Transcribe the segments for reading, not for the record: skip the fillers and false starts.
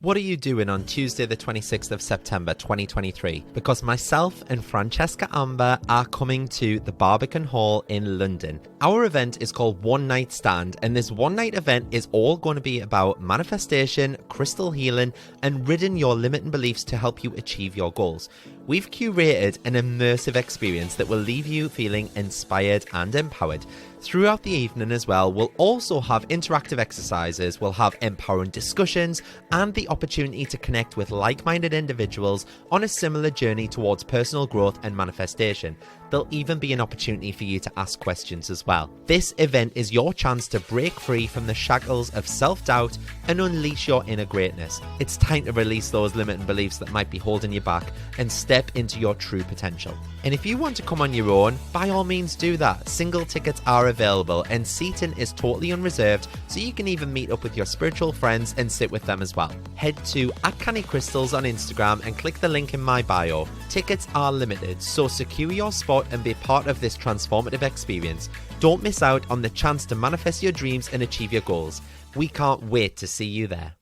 What are you doing on Tuesday the 26th of September 2023? Because myself and Francesca Amber are coming to the Barbican Hall in London. Our event is called One Night Stand, and this one night event is all going to be about manifestation, crystal healing, and ridding your limiting beliefs to help you achieve your goals. We've curated an immersive experience that will leave you feeling inspired and empowered. Throughout the evening as well, we'll also have interactive exercises, we'll have empowering discussions, and the opportunity to connect with like-minded individuals on a similar journey towards personal growth and manifestation. There'll even be an opportunity for you to ask questions as well. This event is your chance to break free from the shackles of self-doubt and unleash your inner greatness. It's time to release those limiting beliefs that might be holding you back and step into your true potential. And if you want to come on your own, by all means do that. Single tickets are available and seating is totally unreserved, so you can even meet up with your spiritual friends and sit with them as well. Head to @CannyCrystals on Instagram and click the link in my bio. Tickets are limited, so secure your spot and be part of this transformative experience. Don't miss out on the chance to manifest your dreams and achieve your goals. We can't wait to see you there.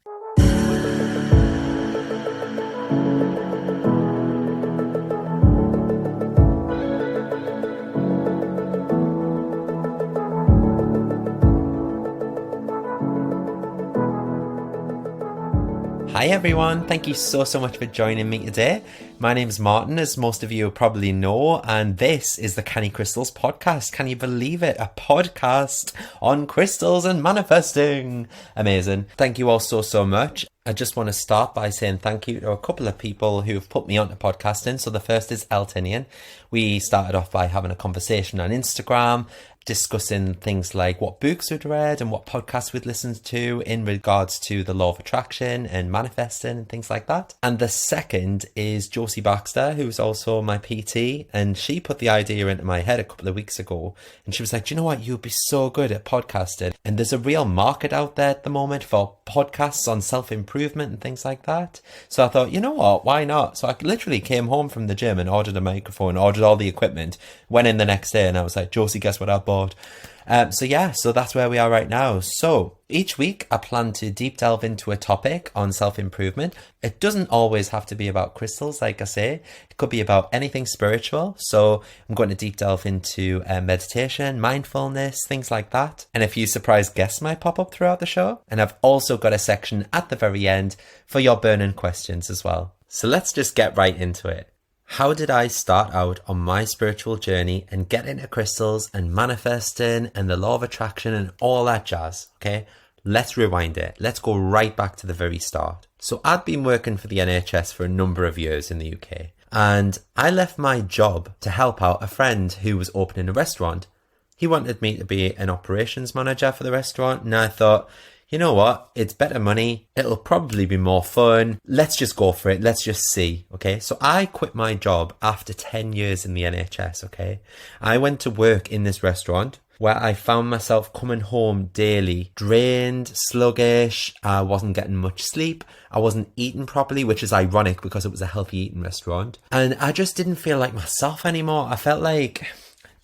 Hi everyone, thank you so much for joining me today. My name is Martin, as most of you probably know, and this is the Canny Crystals podcast. Can you believe it? A podcast on crystals and manifesting. Amazing. Thank you all so much. I just want to start by saying thank you to a couple of people who have put me onto podcasting. So the first is Eltinian. We started off by having a conversation on Instagram, discussing things like what books we'd read and what podcasts we'd listened to in regards to the law of attraction and manifesting and things like that. And the second is Josie Baxter, who's also my PT, and she put the idea into my head a couple of weeks ago, and she was like, do you know what, you'd be so good at podcasting, and there's a real market out there at the moment for podcasts on self-improvement and things like that. So I thought, you know what, why not? So I literally came home from the gym and ordered a microphone, ordered all the equipment, went in the next day, and I was like, Josie, guess what I bought? So that's where we are right now. So each week I plan to deep delve into a topic on self-improvement. It doesn't always have to be about crystals, like I say. It could be about anything spiritual. So I'm going to deep delve into meditation, mindfulness, things like that. And a few surprise guests might pop up throughout the show. And I've also got a section at the very end for your burning questions as well. So let's just get right into it. How did I start out on my spiritual journey and get into crystals and manifesting and the law of attraction and all that jazz? Okay, let's rewind it. Let's go right back to the very start. So I'd been working for the NHS for a number of years in the UK, and I left my job to help out a friend who was opening a restaurant. He wanted me to be an operations manager for the restaurant, and I thought, you know what, it's better money, it'll probably be more fun, let's just go for it, let's just see, okay? So I quit my job after 10 years in the NHS, okay? I went to work in this restaurant where I found myself coming home daily, drained, sluggish, I wasn't getting much sleep, I wasn't eating properly, which is ironic because it was a healthy eating restaurant, and I just didn't feel like myself anymore. I felt like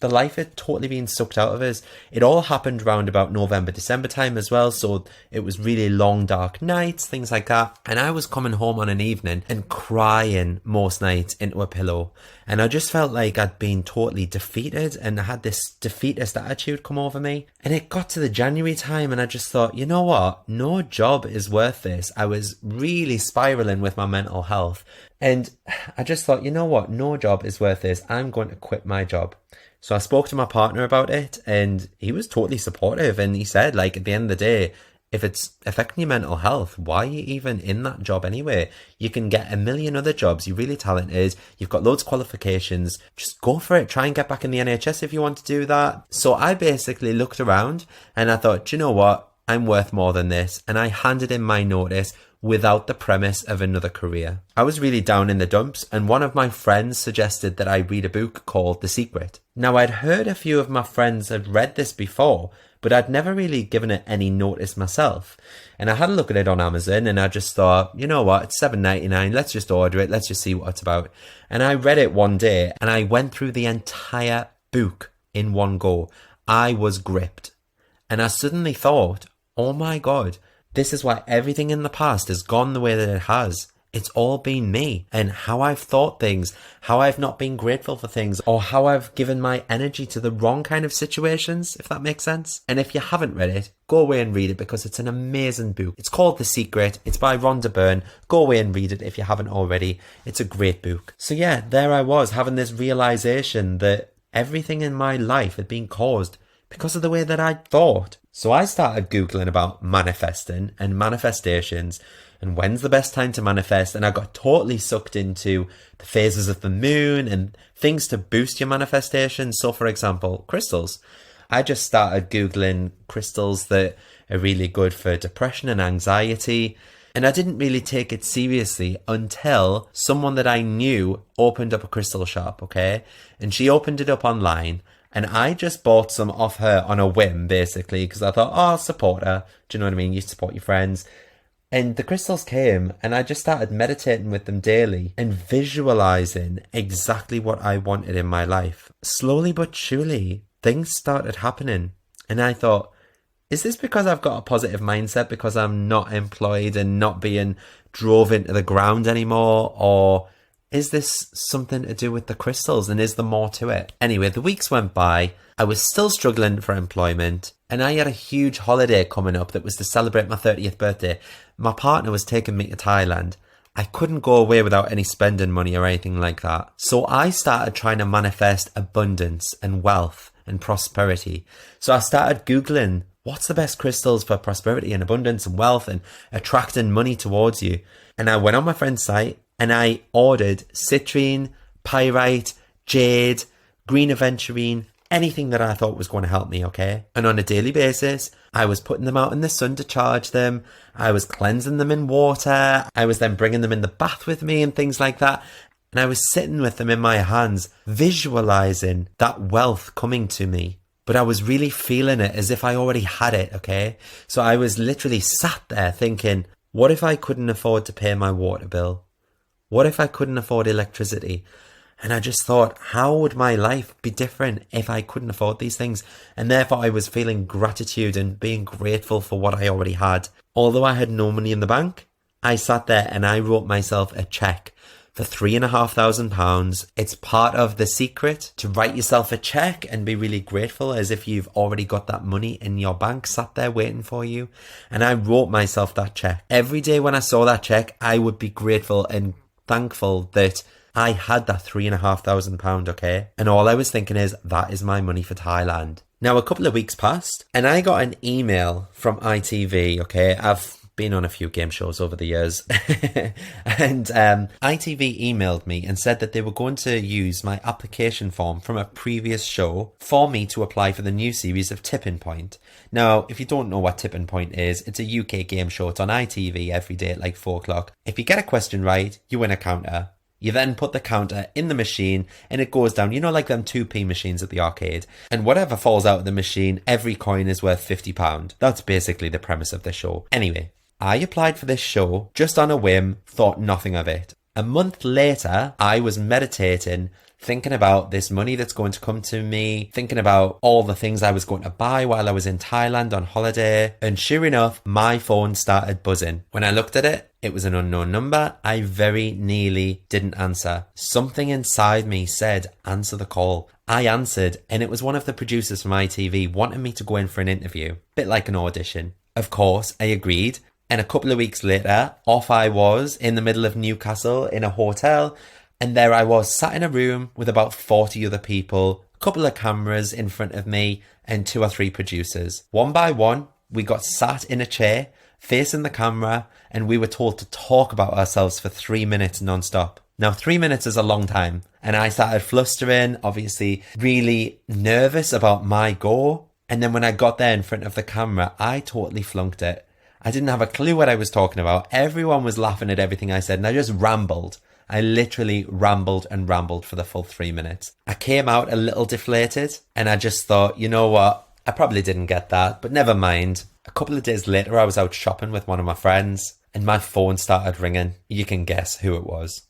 the life had totally been sucked out of us. It all happened around about November, December time as well. So it was really long, dark nights, things like that. And I was coming home on an evening and crying most nights into a pillow. And I just felt like I'd been totally defeated, and I had this defeatist attitude come over me. And it got to the January time and I just thought, you know what? No job is worth this. I was really spiraling with my mental health. And I just thought, you know what? No job is worth this. I'm going to quit my job. So I spoke to my partner about it, and he was totally supportive, and he said, like, at the end of the day, if it's affecting your mental health, why are you even in that job anyway? You can get a million other jobs. You're really talented. You've got loads of qualifications. Just go for it. Try and get back in the NHS if you want to do that. So I basically looked around and I thought, do you know what? I'm worth more than this. And I handed in my notice without the premise of another career. I was really down in the dumps, and one of my friends suggested that I read a book called The Secret. Now, I'd heard a few of my friends had read this before, but I'd never really given it any notice myself. And I had a look at it on Amazon, and I just thought, you know what, it's $7.99, let's just order it, let's just see what it's about. And I read it one day, and I went through the entire book in one go. I was gripped. And I suddenly thought, oh my God, This is why everything in the past has gone the way that it has. It's all been me and how I've thought things, how I've not been grateful for things, or how I've given my energy to the wrong kind of situations, if that makes sense. And if you haven't read it, go away and read it because it's an amazing book. It's called The Secret. It's by Rhonda Byrne. Go away and read it if you haven't already. It's a great book. So yeah, there I was having this realization that everything in my life had been caused because of the way that I thought. So I started Googling about manifesting and manifestations and when's the best time to manifest, and I got totally sucked into the phases of the moon and things to boost your manifestation. So for example, crystals. I just started Googling crystals that are really good for depression and anxiety, and I didn't really take it seriously until someone that I knew opened up a crystal shop, okay? And she opened it up online, and I just bought some off her on a whim, basically, because I thought, oh, I'll support her. Do you know what I mean? You support your friends. And the crystals came, and I just started meditating with them daily and visualizing exactly what I wanted in my life. Slowly but surely, things started happening. And I thought, is this because I've got a positive mindset because I'm not employed and not being drove into the ground anymore? Or is this something to do with the crystals, and is there more to it? Anyway, the weeks went by. I was still struggling for employment, and I had a huge holiday coming up that was to celebrate my 30th birthday. My partner was taking me to Thailand. I couldn't go away without any spending money or anything like that. So I started trying to manifest abundance and wealth and prosperity. So I started Googling, what's the best crystals for prosperity and abundance and wealth and attracting money towards you? And I went on my friend's site and I ordered citrine, pyrite, jade, green aventurine, anything that I thought was going to help me, okay? And on a daily basis, I was putting them out in the sun to charge them. I was cleansing them in water. I was then bringing them in the bath with me and things like that. And I was sitting with them in my hands, visualizing that wealth coming to me. But I was really feeling it as if I already had it, okay? So I was literally sat there thinking, what if I couldn't afford to pay my water bill? What if I couldn't afford electricity? And I just thought, how would my life be different if I couldn't afford these things? And therefore I was feeling gratitude and being grateful for what I already had. Although I had no money in the bank, I sat there and I wrote myself a check for £3,500. It's part of The Secret to write yourself a check and be really grateful as if you've already got that money in your bank sat there waiting for you. And I wrote myself that check. Every day when I saw that check, I would be grateful and thankful that I had that £3,500, okay? And all I was thinking is, that is my money for Thailand. Now, a couple of weeks passed and I got an email from ITV, okay? I've been on a few game shows over the years. And ITV emailed me and said that they were going to use my application form from a previous show for me to apply for the new series of Tipping Point. Now, if you don't know what Tipping Point is, it's a UK game show. It's on ITV every day at like 4 o'clock. If you get a question right, you win a counter. You then put the counter in the machine and it goes down, you know, like them 2p machines at the arcade. And whatever falls out of the machine, every coin is worth £50. That's basically the premise of the show. Anyway, I applied for this show just on a whim, thought nothing of it. A month later, I was meditating, thinking about this money that's going to come to me, thinking about all the things I was going to buy while I was in Thailand on holiday. And sure enough, my phone started buzzing. When I looked at it, it was an unknown number. I very nearly didn't answer. Something inside me said, answer the call. I answered, and it was one of the producers from ITV wanting me to go in for an interview. Bit like an audition. Of course, I agreed. And a couple of weeks later, off I was in the middle of Newcastle in a hotel. And there I was sat in a room with about 40 other people, a couple of cameras in front of me and 2 or 3 producers. One by one, we got sat in a chair facing the camera and we were told to talk about ourselves for 3 minutes non-stop. Now 3 minutes is a long time and I started flustering, obviously really nervous about my go. And then when I got there in front of the camera, I totally flunked it. I didn't have a clue what I was talking about. Everyone was laughing at everything I said and I just rambled. I literally rambled and rambled for the full 3 minutes. I came out a little deflated and I just thought, you know what? I probably didn't get that, but never mind. A couple of days later, I was out shopping with one of my friends and my phone started ringing. You can guess who it was.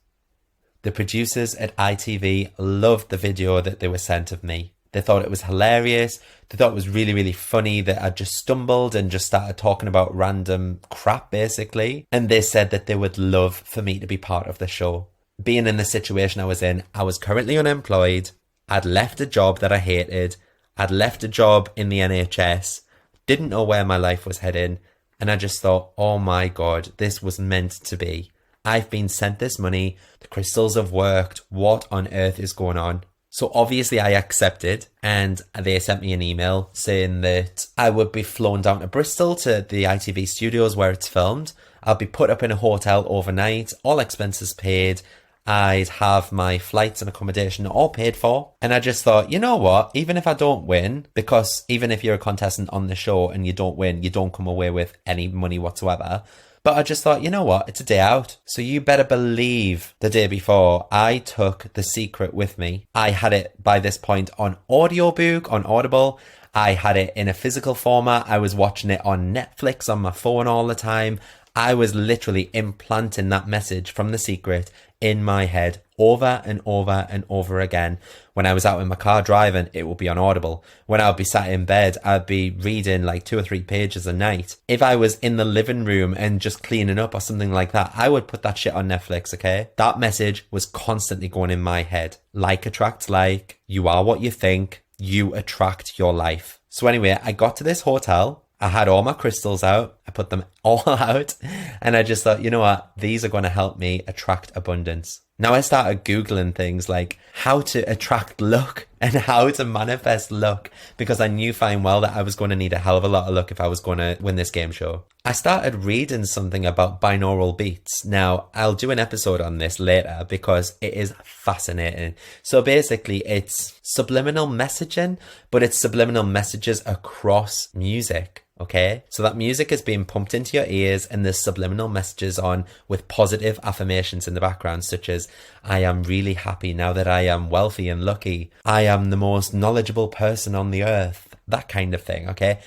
The producers at ITV loved the video that they were sent of me. They thought it was hilarious. They thought it was really, really funny that I just stumbled and just started talking about random crap, basically. And they said that they would love for me to be part of the show. Being in the situation I was in, I was currently unemployed. I'd left a job that I hated. I'd left a job in the NHS. Didn't know where my life was heading. And I just thought, oh my God, this was meant to be. I've been sent this money. The crystals have worked. What on earth is going on? So obviously I accepted, and they sent me an email saying that I would be flown down to Bristol to the ITV studios where it's filmed. I'll be put up in a hotel overnight, all expenses paid. I'd have my flights and accommodation all paid for. And I just thought, you know what? Even if I don't win, because even if you're a contestant on the show and you don't win, you don't come away with any money whatsoever. But I just thought, you know what? It's a day out. So you better believe the day before I took The Secret with me. I had it by this point on audiobook, on Audible. I had it in a physical format. I was watching it on Netflix on my phone all the time. I was literally implanting that message from The Secret in my head over and over and over again. When I was out in my car driving, it would be on Audible. When I would be sat in bed, I'd be reading like 2 or 3 pages a night. If I was in the living room and just cleaning up or something like that, I would put that shit on Netflix, okay? That message was constantly going in my head. Like attracts like, you are what you think, you attract your life. So anyway, I got to this hotel. I had all my crystals out. I put them all out. And I just thought, you know what? These are going to help me attract abundance. Now I started Googling things like how to attract luck and how to manifest luck, because I knew fine well that I was going to need a hell of a lot of luck if I was going to win this game show. I started reading something about binaural beats. Now, I'll do an episode on this later because it is fascinating. So basically, it's subliminal messaging, but it's subliminal messages across music. Okay, so that music is being pumped into your ears and there's subliminal messages on with positive affirmations in the background, such as, I am really happy now that I am wealthy and lucky. I am the most knowledgeable person on the earth. That kind of thing, okay?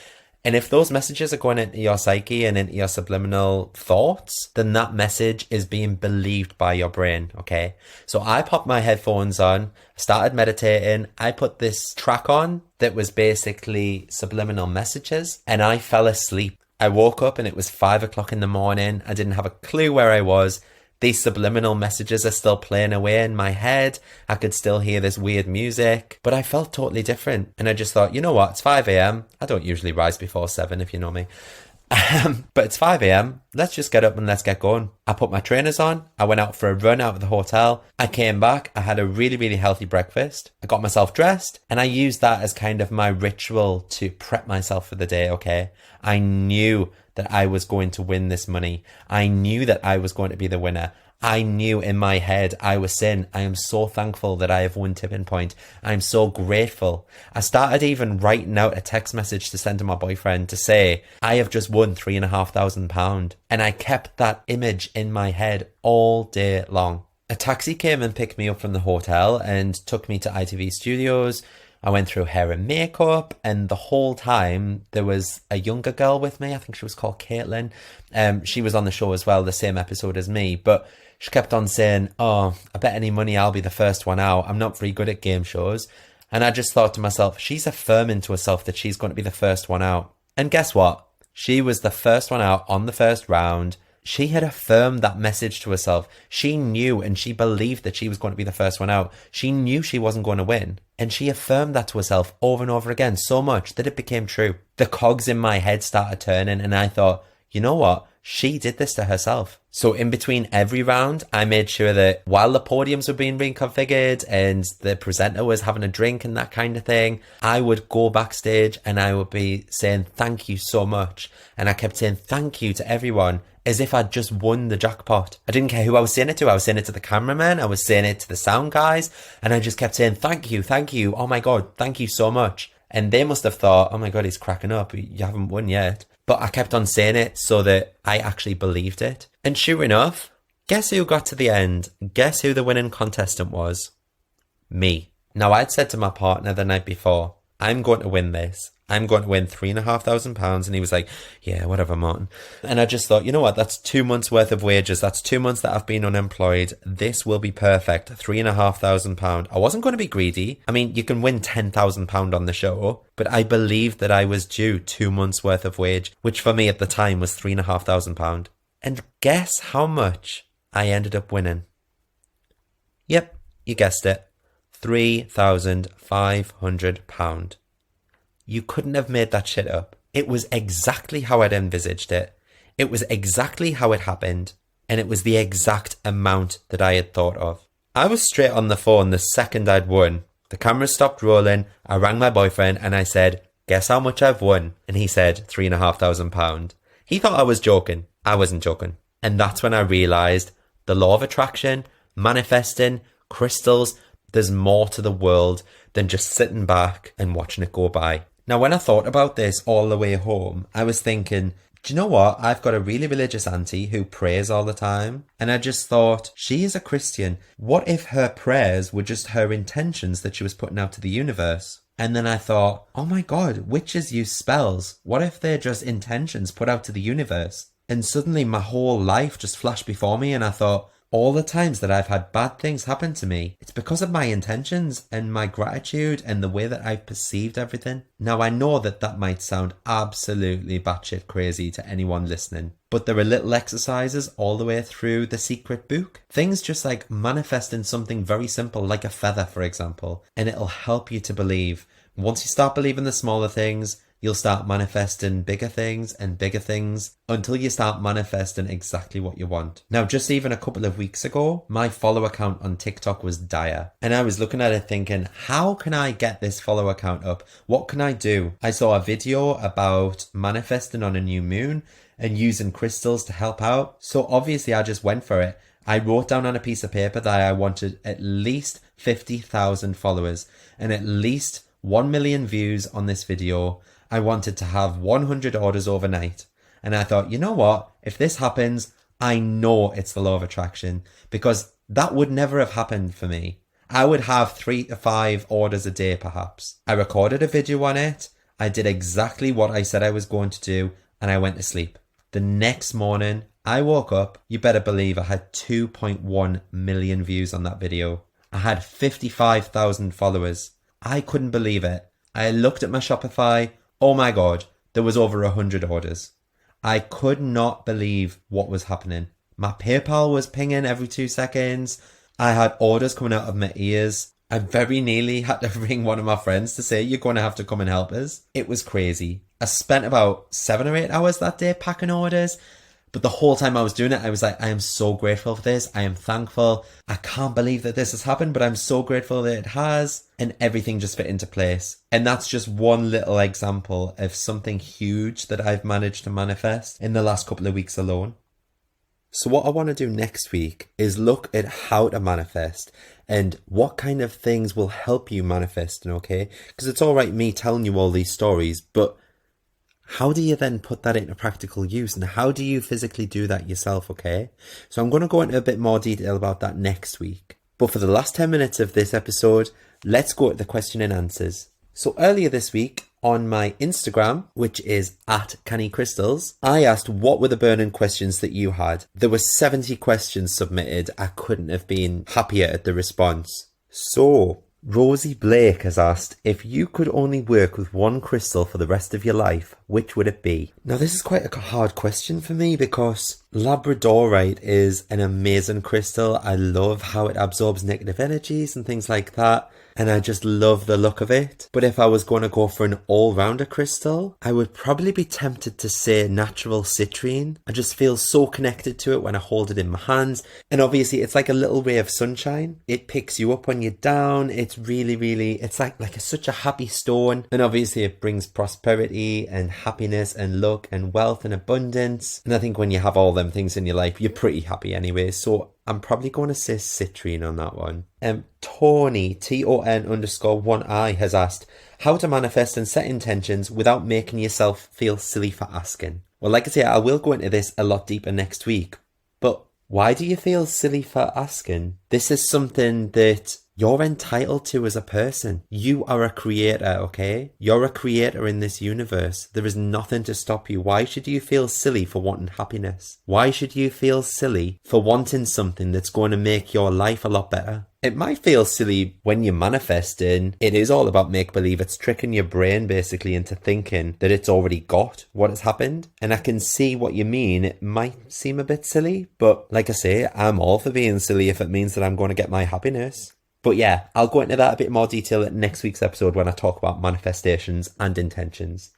And if those messages are going into your psyche and into your subliminal thoughts, then that message is being believed by your brain, okay? So I popped my headphones on, started meditating. I put this track on that was basically subliminal messages, and I fell asleep. I woke up and it was 5 o'clock in the morning. I didn't have a clue where I was. These subliminal messages are still playing away in my head. I could still hear this weird music, but I felt totally different. And I just thought, you know what? It's 5 a.m. I don't usually rise before 7, if you know me. But it's 5 a.m. Let's just get up and let's get going. I put my trainers on. I went out for a run out of the hotel. I came back. I had a really, really healthy breakfast. I got myself dressed and I used that as kind of my ritual to prep myself for the day, okay? I knew that I was going to win this money. I knew that I was going to be the winner. I knew in my head I was saying, I am so thankful that I have won Tipping Point. I'm so grateful. I started even writing out a text message to send to my boyfriend to say, I have just won £3,500. And I kept that image in my head all day long. A taxi came and picked me up from the hotel and took me to ITV Studios. I went through hair and makeup, and the whole time there was a younger girl with me. I think she was called Caitlin. She was on the show as well, the same episode as me, but she kept on saying, oh, I bet any money I'll be the first one out. I'm not very good at game shows. And I just thought to myself, she's affirming to herself that she's going to be the first one out. And guess what? She was the first one out on the first round. She had affirmed that message to herself. She knew and she believed that she was going to be the first one out. She knew she wasn't going to win. And she affirmed that to herself over and over again so much that it became true. The cogs in my head started turning and I thought, you know what? She did this to herself. So in between every round, I made sure that while the podiums were being reconfigured and the presenter was having a drink and that kind of thing, I would go backstage and I would be saying thank you so much. And I kept saying thank you to everyone as if I'd just won the jackpot. I didn't care who I was saying it to. I was saying it to the cameraman. I was saying it to the sound guys. And I just kept saying thank you, thank you. Oh my God, thank you so much. And they must have thought, oh my God, he's cracking up. You haven't won yet. But I kept on saying it so that I actually believed it. And sure enough, guess who got to the end? Guess who the winning contestant was? Me. Now, I'd said to my partner the night before, I'm going to win this. I'm going to win £3,500. And he was like, yeah, whatever, Martin. And I just thought, you know what? That's 2 months worth of wages. That's 2 months that I've been unemployed. This will be perfect. £3,500. I wasn't going to be greedy. I mean, you can win £10,000 on the show, but I believed that I was due 2 months worth of wage, which for me at the time was £3,500. And guess how much I ended up winning? Yep, you guessed it. £3,500. You couldn't have made that shit up. It was exactly how I'd envisaged it. It was exactly how it happened. And it was the exact amount that I had thought of. I was straight on the phone the second I'd won. The camera stopped rolling. I rang my boyfriend and I said, guess how much I've won? And he said £3,500. He thought I was joking. I wasn't joking. And that's when I realised the law of attraction, manifesting, crystals, there's more to the world than just sitting back and watching it go by. Now, when I thought about this all the way home, I was thinking, do you know what? I've got a really religious auntie who prays all the time. And I just thought, she is a Christian. What if her prayers were just her intentions that she was putting out to the universe? And then I thought, oh my God, witches use spells. What if they're just intentions put out to the universe? And suddenly my whole life just flashed before me and I thought, all the times that I've had bad things happen to me, it's because of my intentions and my gratitude and the way that I've perceived everything. Now, I know that that might sound absolutely batshit crazy to anyone listening, but there are little exercises all the way through the secret book. Things just like manifesting something very simple, like a feather, for example, and it'll help you to believe. Once you start believing the smaller things, you'll start manifesting bigger things until you start manifesting exactly what you want. Now, just even a couple of weeks ago, my follower count on TikTok was dire. And I was looking at it thinking, how can I get this follower count up? What can I do? I saw a video about manifesting on a new moon and using crystals to help out. So obviously I just went for it. I wrote down on a piece of paper that I wanted at least 50,000 followers and at least 1 million views on this video. I wanted to have 100 orders overnight. And I thought, you know what? If this happens, I know it's the law of attraction because that would never have happened for me. I would have 3 to 5 orders a day, perhaps. I recorded a video on it. I did exactly what I said I was going to do and I went to sleep. The next morning, I woke up. You better believe I had 2.1 million views on that video. I had 55,000 followers. I couldn't believe it. I looked at my Shopify. Oh my God, there was over 100 orders. I could not believe what was happening. My PayPal was pinging every 2 seconds. I had orders coming out of my ears. I very nearly had to ring one of my friends to say, you're going to have to come and help us. It was crazy. I spent about 7 or 8 hours that day packing orders. But the whole time I was doing it, I was like, I am so grateful for this. I am thankful. I can't believe that this has happened, but I'm so grateful that it has. And everything just fit into place. And that's just one little example of something huge that I've managed to manifest in the last couple of weeks alone. So what I want to do next week is look at how to manifest and what kind of things will help you manifesting, okay? Because it's all right me telling you all these stories, but how do you then put that into practical use and how do you physically do that yourself, okay? So I'm going to go into a bit more detail about that next week. But for the last 10 minutes of this episode, let's go to the question and answers. So earlier this week on my Instagram, which is @CannyCrystals, I asked what were the burning questions that you had. There were 70 questions submitted. I couldn't have been happier at the response. So Rosie Blake has asked, if you could only work with one crystal for the rest of your life, which would it be? Now, this is quite a hard question for me because Labradorite is an amazing crystal. I love how it absorbs negative energies and things like that. And I just love the look of it. But if I was going to go for an all-rounder crystal, I would probably be tempted to say natural citrine. I just feel so connected to it when I hold it in my hands. And obviously it's like a little ray of sunshine. It picks you up when you're down. It's really, it's like such a happy stone. And obviously it brings prosperity and happiness and luck and wealth and abundance. And I think when you have all them things in your life, you're pretty happy anyway. So I'm probably going to say citrine on that one. Tony, TON_1I has asked, how to manifest and set intentions without making yourself feel silly for asking. Well, like I say, I will go into this a lot deeper next week. But why do you feel silly for asking? This is something that you're entitled to as a person. You are a creator, okay? You're a creator in this universe. There is nothing to stop you. Why should you feel silly for wanting happiness? Why should you feel silly for wanting something that's going to make your life a lot better? It might feel silly when you're manifesting. It is all about make-believe. It's tricking your brain basically into thinking that it's already got what has happened. And I can see what you mean. It might seem a bit silly, but like I say, I'm all for being silly if it means that I'm going to get my happiness. But yeah, I'll go into that a bit more detail in next week's episode when I talk about manifestations and intentions.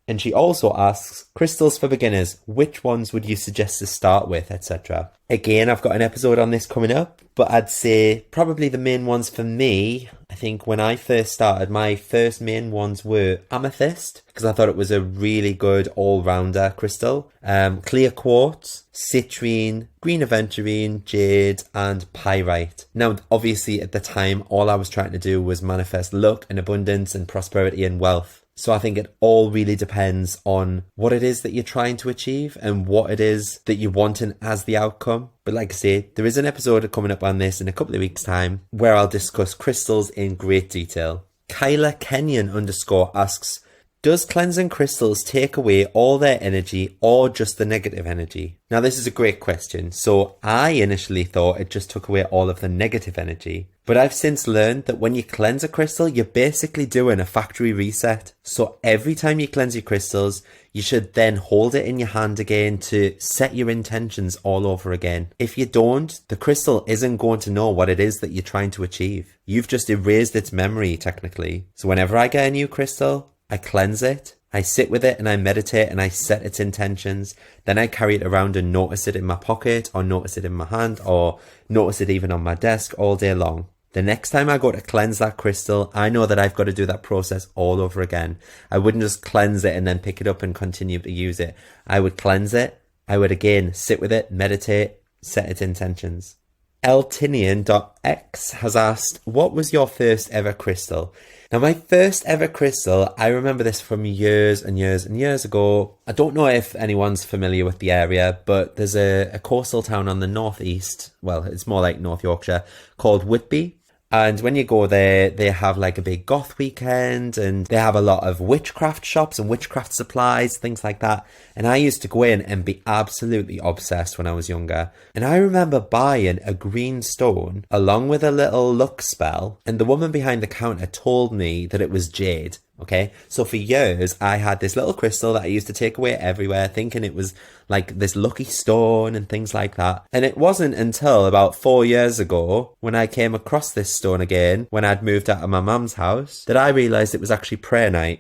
And she also asks, crystals for beginners, which ones would you suggest to start with, etc. Again, I've got an episode on this coming up, but I'd say probably the main ones for me, I think when I first started, my first main ones were amethyst, because I thought it was a really good all-rounder crystal. Clear quartz, citrine, green aventurine, jade, and pyrite. Now, obviously at the time, all I was trying to do was manifest luck and abundance and prosperity and wealth. So I think it all really depends on what it is that you're trying to achieve and what it is that you're wanting as the outcome. But like I say, there is an episode coming up on this in a couple of weeks' time where I'll discuss crystals in great detail. Kyla Kenyon _ asks, does cleansing crystals take away all their energy or just the negative energy? Now, this is a great question. So I initially thought it just took away all of the negative energy. But I've since learned that when you cleanse a crystal, you're basically doing a factory reset. So every time you cleanse your crystals, you should then hold it in your hand again to set your intentions all over again. If you don't, the crystal isn't going to know what it is that you're trying to achieve. You've just erased its memory, technically. So whenever I get a new crystal, I cleanse it, I sit with it and I meditate and I set its intentions. Then I carry it around and notice it in my pocket or notice it in my hand or notice it even on my desk all day long. The next time I go to cleanse that crystal, I know that I've got to do that process all over again. I wouldn't just cleanse it and then pick it up and continue to use it. I would cleanse it. I would again sit with it, meditate, set its intentions. Eltinian.x has asked, what was your first ever crystal? Now, my first ever crystal, I remember this from years and years and years ago. I don't know if anyone's familiar with the area, but there's a coastal town on the northeast, well, it's more like North Yorkshire, called Whitby. And when you go there, they have like a big goth weekend and they have a lot of witchcraft shops and witchcraft supplies, things like that. And I used to go in and be absolutely obsessed when I was younger. And I remember buying a green stone along with a little luck spell. And the woman behind the counter told me that it was jade. Okay, so for years I had this little crystal that I used to take away everywhere, thinking it was like this lucky stone and things like that. And it wasn't until about 4 years ago when I came across this stone again, when I'd moved out of my mum's house, that I realised it was actually prayer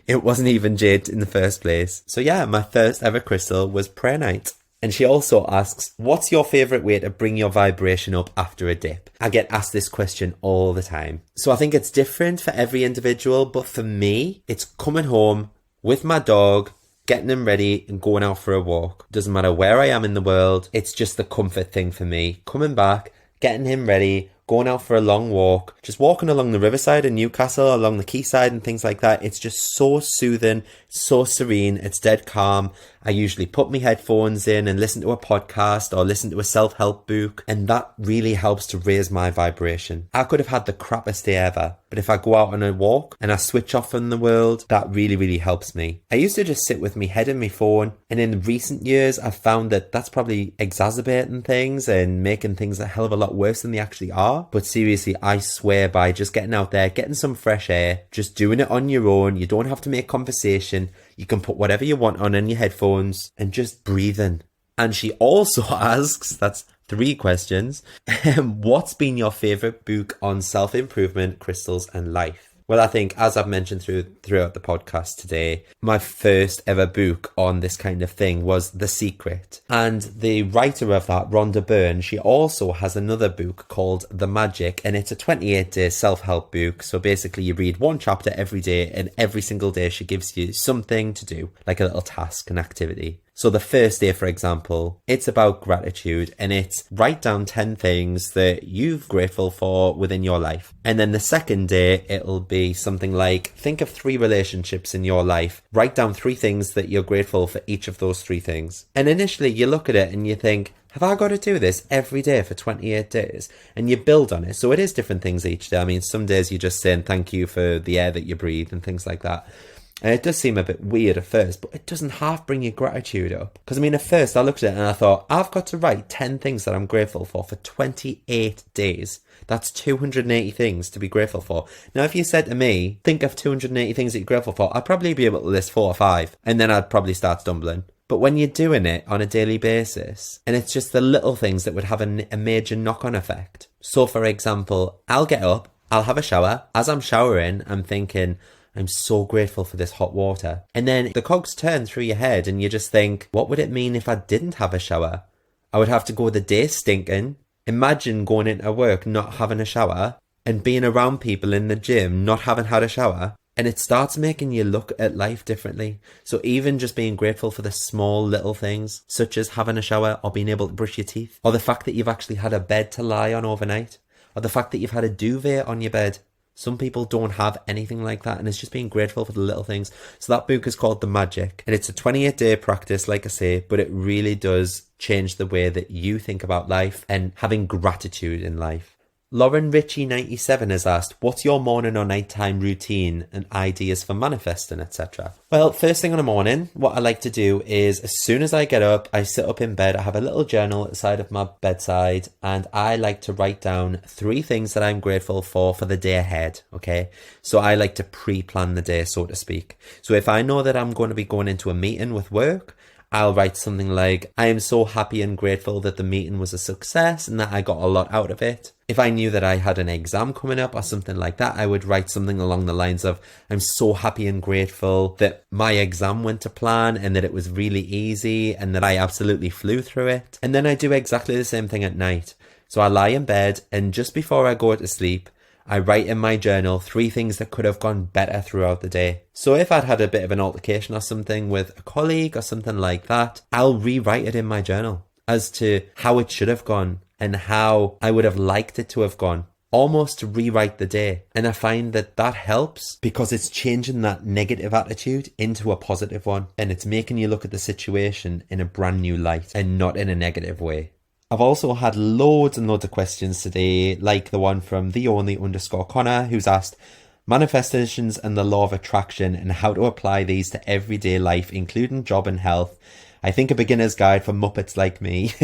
It wasn't even jade in the first place. So yeah, my first ever crystal was prayer. And she also asks, what's your favourite way to bring your vibration up after a dip? I get asked this question all the time. So I think it's different for every individual, but for me, it's coming home with my dog, getting him ready and going out for a walk. Doesn't matter where I am in the world, it's just the comfort thing for me. Coming back, getting him ready, going out for a long walk, just walking along the riverside in Newcastle, along the quayside and things like that. It's just so soothing, so serene, it's dead calm. I usually put my headphones in and listen to a podcast or listen to a self-help book, and that really helps to raise my vibration. I could have had the crappiest day ever, but if I go out on a walk and I switch off from the world, that really, really helps me. I used to just sit with my head in my phone, and in recent years, I've found that that's probably exacerbating things and making things a hell of a lot worse than they actually are. But seriously, I swear by just getting out there, getting some fresh air, just doing it on your own. You don't have to make conversation. You can put whatever you want on in your headphones and just breathing. And she also asks, that's 3 questions, what's been your favourite book on self-improvement, crystals and life? Well, I think, as I've mentioned throughout the podcast today, my first ever book on this kind of thing was The Secret. And the writer of that, Rhonda Byrne, she also has another book called The Magic, and it's a 28-day self-help book. So basically you read 1 chapter every day, and every single day she gives you something to do, like a little task, an activity. So the first day, for example, it's about gratitude, and it's write down 10 things that you're grateful for within your life. And then the second day, it'll be something like, think of 3 relationships in your life. Write down 3 things that you're grateful for each of those 3 things. And initially you look at it and you think, have I got to do this every day for 28 days? And you build on it. So it is different things each day. I mean, some days you're just saying thank you for the air that you breathe and things like that. And it does seem a bit weird at first, but it doesn't half bring your gratitude up. Because I mean, at first I looked at it and I thought, I've got to write 10 things that I'm grateful for 28 days. That's 280 things to be grateful for. Now, if you said to me, think of 280 things that you're grateful for, I'd probably be able to list 4 or 5. And then I'd probably start stumbling. But when you're doing it on a daily basis, and it's just the little things that would have a major knock-on effect. So, for example, I'll get up, I'll have a shower. As I'm showering, I'm thinking, I'm so grateful for this hot water. And then the cogs turn through your head and you just think, what would it mean if I didn't have a shower? I would have to go the day stinking. Imagine going into work not having a shower and being around people in the gym not having had a shower. And it starts making you look at life differently. So even just being grateful for the small little things, such as having a shower or being able to brush your teeth, or the fact that you've actually had a bed to lie on overnight, or the fact that you've had a duvet on your bed. Some people don't have anything like that, and it's just being grateful for the little things. So that book is called The Magic, and it's a 28-day practice, like I say, but it really does change the way that you think about life and having gratitude in life. Lauren Ritchie 97 has asked, what's your morning or nighttime routine and ideas for manifesting, etc.? Well, first thing in the morning, what I like to do is as soon as I get up, I sit up in bed, I have a little journal at the side of my bedside, and I like to write down 3 things that I'm grateful for the day ahead, okay? So I like to pre-plan the day, so to speak. So if I know that I'm going to be going into a meeting with work, I'll write something like, I am so happy and grateful that the meeting was a success and that I got a lot out of it. If I knew that I had an exam coming up or something like that, I would write something along the lines of, I'm so happy and grateful that my exam went to plan and that it was really easy and that I absolutely flew through it. And then I do exactly the same thing at night. So I lie in bed, and just before I go to sleep, I write in my journal 3 things that could have gone better throughout the day. So if I'd had a bit of an altercation or something with a colleague or something like that, I'll rewrite it in my journal as to how it should have gone and how I would have liked it to have gone, almost to rewrite the day. And I find that that helps because it's changing that negative attitude into a positive one, and it's making you look at the situation in a brand new light and not in a negative way. I've also had loads and loads of questions today, like the one from _Connor, who's asked manifestations and the law of attraction and how to apply these to everyday life, including job and health. I think a beginner's guide for Muppets like me.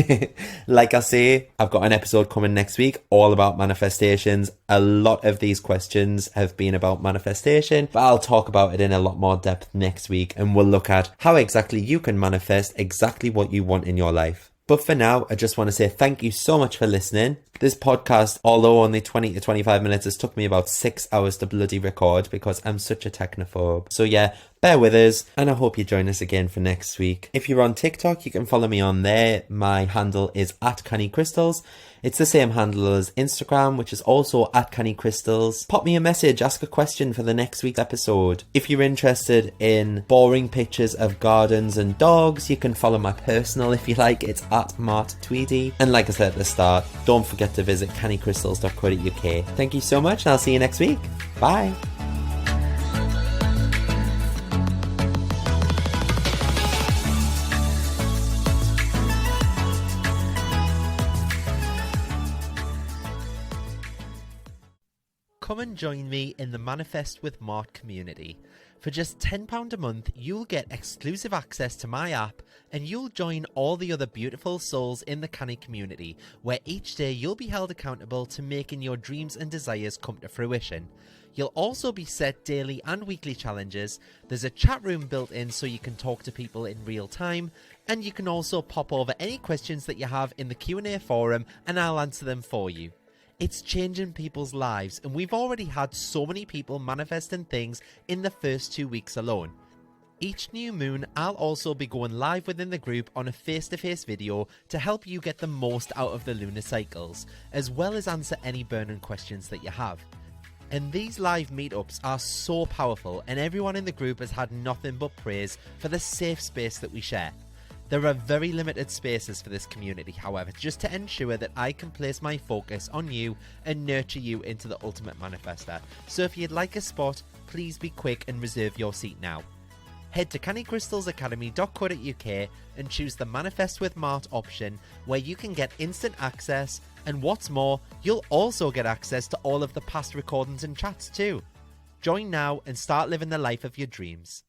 Like I say, I've got an episode coming next week all about manifestations. A lot of these questions have been about manifestation, but I'll talk about it in a lot more depth next week, and we'll look at how exactly you can manifest exactly what you want in your life. But for now, I just want to say thank you so much for listening. This podcast, although only 20 to 25 minutes, has took me about 6 hours to bloody record because I'm such a technophobe. So yeah, bear with us, and I hope you join us again for next week. If you're on TikTok, you can follow me on there. My handle is @CannyCrystals. It's the same handle as Instagram, which is also @CannyCrystals. Pop me a message, ask a question for the next week's episode. If you're interested in boring pictures of gardens and dogs, you can follow my personal if you like. It's @MartTweedy. And like I said at the start, don't forget to visit cannycrystals.co.uk. Thank you so much, and I'll see you next week. Bye. Come and join me in the Manifest with Mart community. For just £10 a month, you'll get exclusive access to my app, and you'll join all the other beautiful souls in the Canny community, where each day you'll be held accountable to making your dreams and desires come to fruition. You'll also be set daily and weekly challenges. There's a chat room built in so you can talk to people in real time, and you can also pop over any questions that you have in the Q&A forum, and I'll answer them for you. It's changing people's lives, and we've already had so many people manifesting things in the first 2 weeks alone. Each new moon, I'll also be going live within the group on a face-to-face video to help you get the most out of the lunar cycles, as well as answer any burning questions that you have. And these live meetups are so powerful, and everyone in the group has had nothing but praise for the safe space that we share. There are very limited spaces for this community, however, just to ensure that I can place my focus on you and nurture you into the ultimate manifester. So if you'd like a spot, please be quick and reserve your seat now. head to cannycrystalsacademy.co.uk and choose the Manifest with Mart option, where you can get instant access, and what's more, you'll also get access to all of the past recordings and chats too. Join now and start living the life of your dreams.